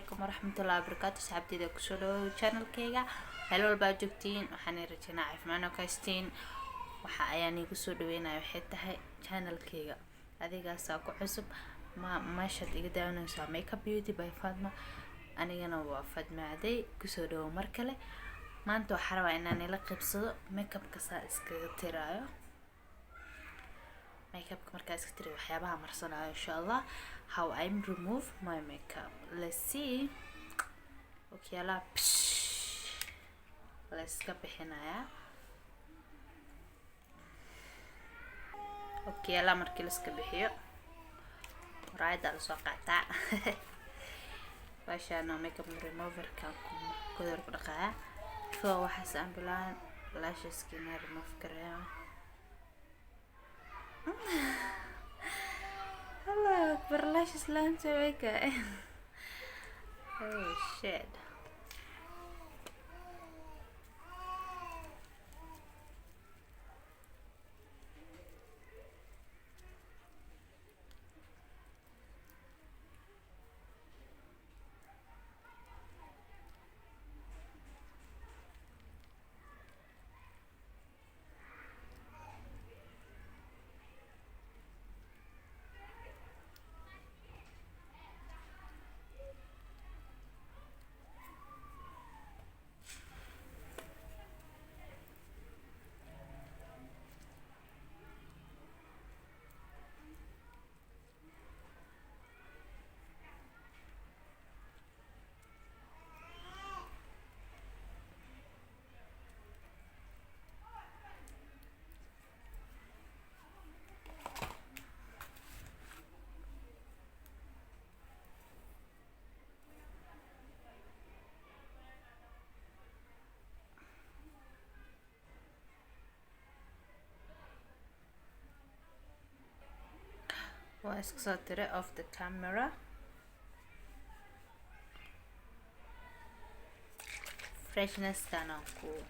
عليكم ورحمة الله وبركاته. صحابتي دا كسولو channel كيغا هلو الباجوكتين وحاني رجينا عفمانا وكاستين وحا اياني كسو دوينا وحيتها channel كيغا هذه ساكو عصب ما شد ايقا داونا نسوا ميك اب بيوتي باي فاطمة انيغانا وا فاطمة عدي كسو دو مركلة ما انتو حروا اناني لقبصدو ميك اب كسا اسكا تيرايو ميك اب markaa iska tiri waxyaabaha marsanayo insha Allah how I remove my makeup. Let's see. Okay, let's ka bixinaya. Okay, markii la iska bixiyo raayada la soo qaataa waashana makeup remover ka ku dhaqaya soo waxa saan bilaan lashes skin remove karaya. Hello, for lashes lunch awake. Oh shit. واسك صوتري off the camera. Freshness كانوا cool.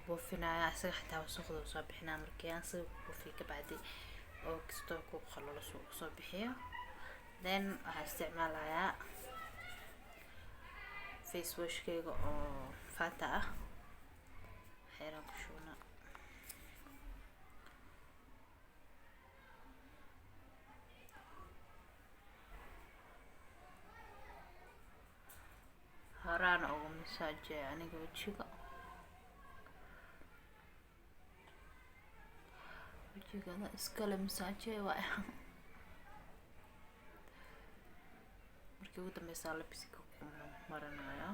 بوفينا عسى حتى وسخذ وصبحنا مركيان صيب بوفي كبعدي أو كستوكو خلص صبحية then هستعملها face wash كيغو أو فاتحة حيران كشونا هران أو مساج يعني وجهك وجهك اسكال مساج واي markii ugu dambeysay labisiga ku maranayo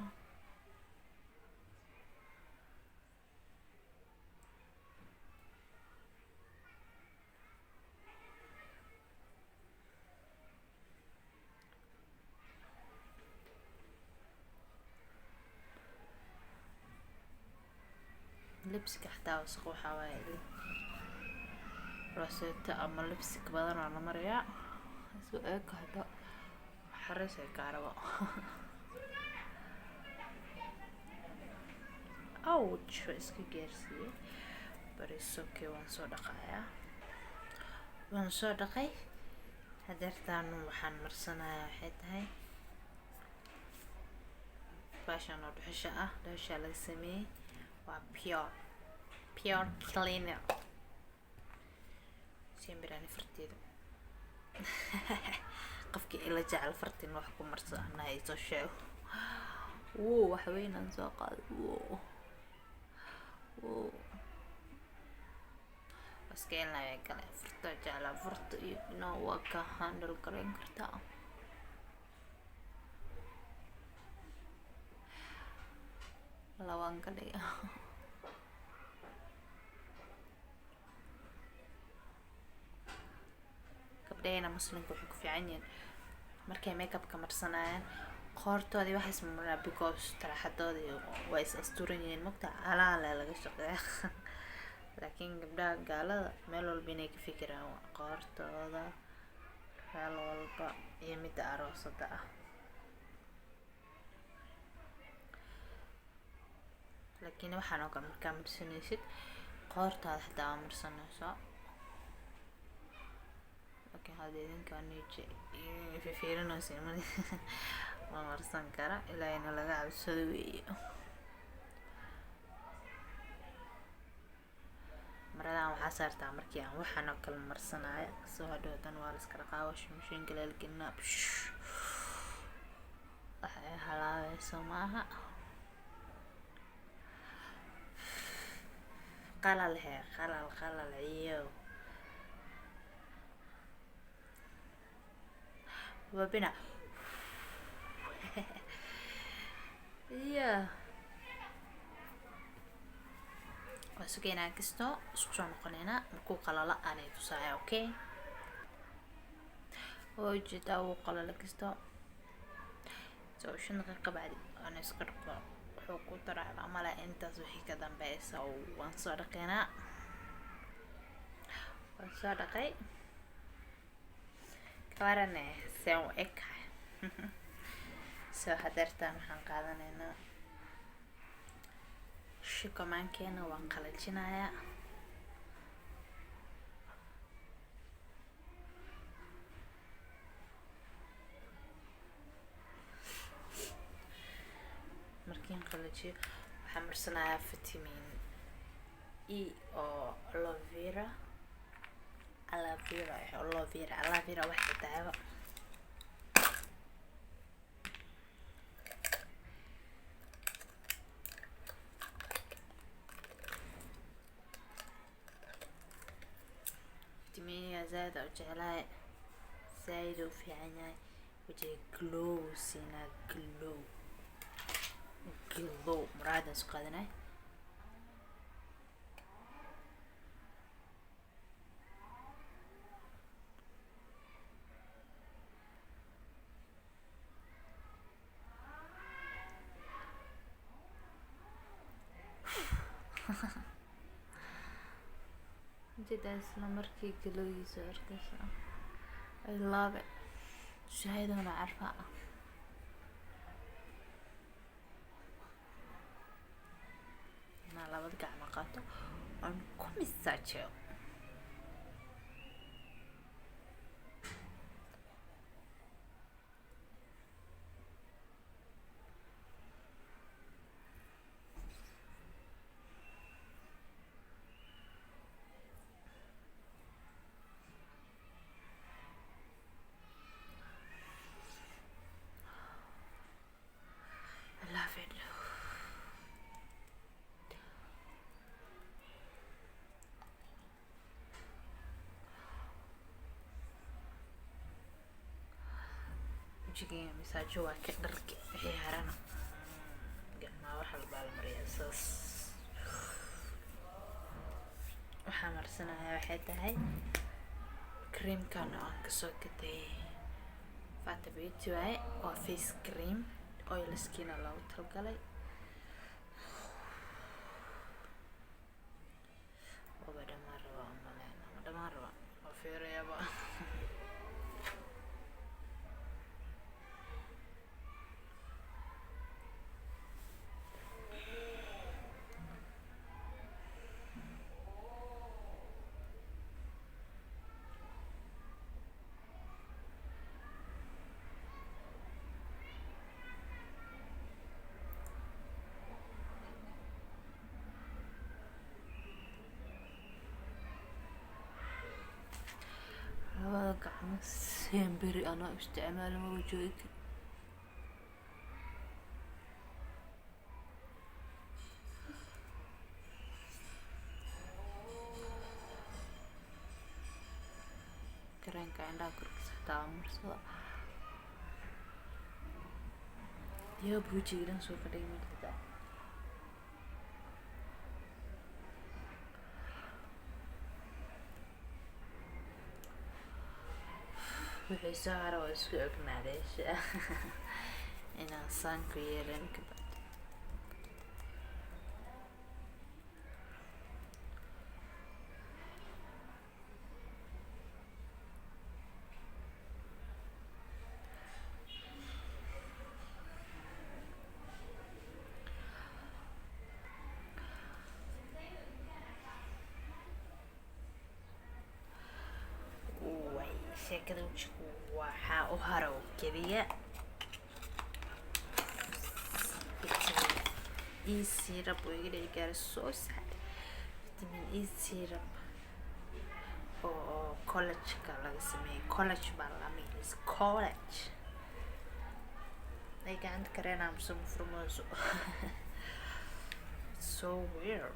لبسك حتى وسخ وحوايلي راسيتا اما لبسك بدن على مريا سو اك هذا حرس الكهرباء اوتش اسكي جيرسي بريسو كي وان سو دقاي هدرتان waxaan marsanaya waxay tahay fashion oo dhuxusha ah dhuxusha laga sameeyay waa pure cleaner simbirani farteedo qofkii ila jecel fartin wax ku marsanaa ay soo sheego wax weyn aan soo qaado اسكين لا يقال فرت على فرت ينو وكا هاندل كرين كرتا لوان كلي كبدينا مسلم كوحك في عينين مركي ميك اب كمرسنايان qoortoodii waxay ismamulaa because taraxadoodii way is asturanyihiin mugta alaala laga shaqeeya laakiin gabdhaha gaalada meel walba inay ka fikiraan qoortooda meel walba iyo midda aroosada ah laakiin waxaan oo kale markaa marsanaysid qoortaada xitaa waa marsanaysaa. laakiin hadda idinkaa nije fifiirinaysa ma marsan kara ilaahayna laga cabsado weeye. maradan waxaa saartaa markii aan waxaan oo kale marsanaayo soo hadhowdan waa la iska dhaqaa washing machine la gelinaa waxay halaabayso maaha. qalal iyo wabina yeah وسكينا كستو سكشون قنينا مركو قلالة أنا يتوسعي أوكي وجد أو قلالة كستو سو شن دقيقة بعد أنا سكر حقو ترى العمل أنت زوحي كذا بس أو وانصارقينا وانصارقي كوارنا سو إك سو حضرتا محن قادنا shikamaankeena waan qalajinayaa. markiin qalajiyo waxaan marsanayaa vitamin E oo aloe vera waxay tahay زاد أو جعلها زايد وفي عيني وجه glow سينا glow مرادة سقادنا جدا مركي قلوي صار كذا I love it. شاهد أنا عارفة أنا لا بدك علاقاته أنكم الساتشو وجهي مساجو كدرك عيارنا قلنا وحل بالمرياسس وحمر سنة واحدة هاي كريم كانوا كسوكتي فات بيوتي واي وفيس كريم اويل سكين الله وترقلي وبدا مرة ومالينا وبدا مرة وفير يابا gacmo semberi anaa isticmaalo ma joogi karanka indhaha korkiisa xitaa marsada yaa buujiga dhan soo ka dhigay markada wixii soo hara waa isku ognaadeysa inaan saan ku yeelan kabacdi sheekada wajigu waxaa u haro keliya vitamin E syrup oo iga dhigi gaara soo sad vitamin E syrup oo college-ka laga sameeyay college baa la miis college ay gacanta kareenaa musu furmooso so weird.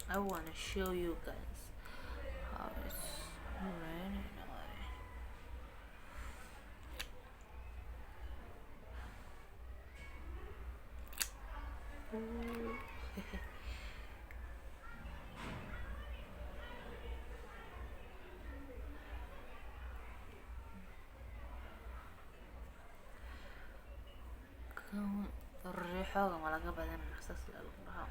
I want to show you guys how it's really nice. الريحة ما لقى بدن إحساس للراحة.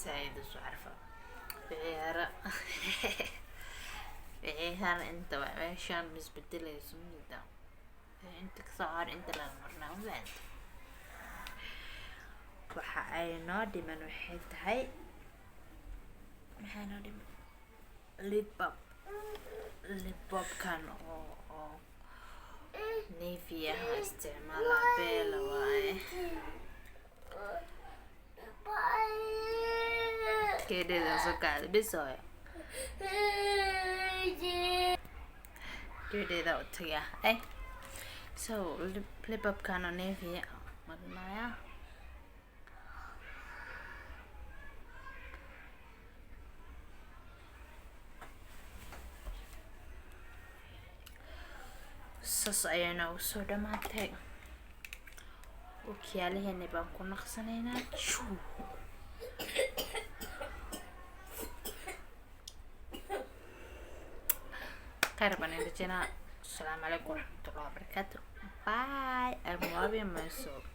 سعيد شو عارفة بعيارة بعيارة انت وعشان مزبدلة يسمي ده انت كصار انت للمرنا وبعد waxa ay noo dhiman waxay tahay maxaa noo dhiman lip balm kan oo Nivea isticmaala bela waaye kedeeda soo kacday bisoya kedeeda u tagay so lip balm kan oo Nivea marinaya saas ayayna u soo dhamaatay okiyaalaheenna baan ku naqsanaynaa khayr baan idin rajeenaa. Asalaamu calaykum waraxmatullahi wabarakaatu. Bye. I'm loving myself.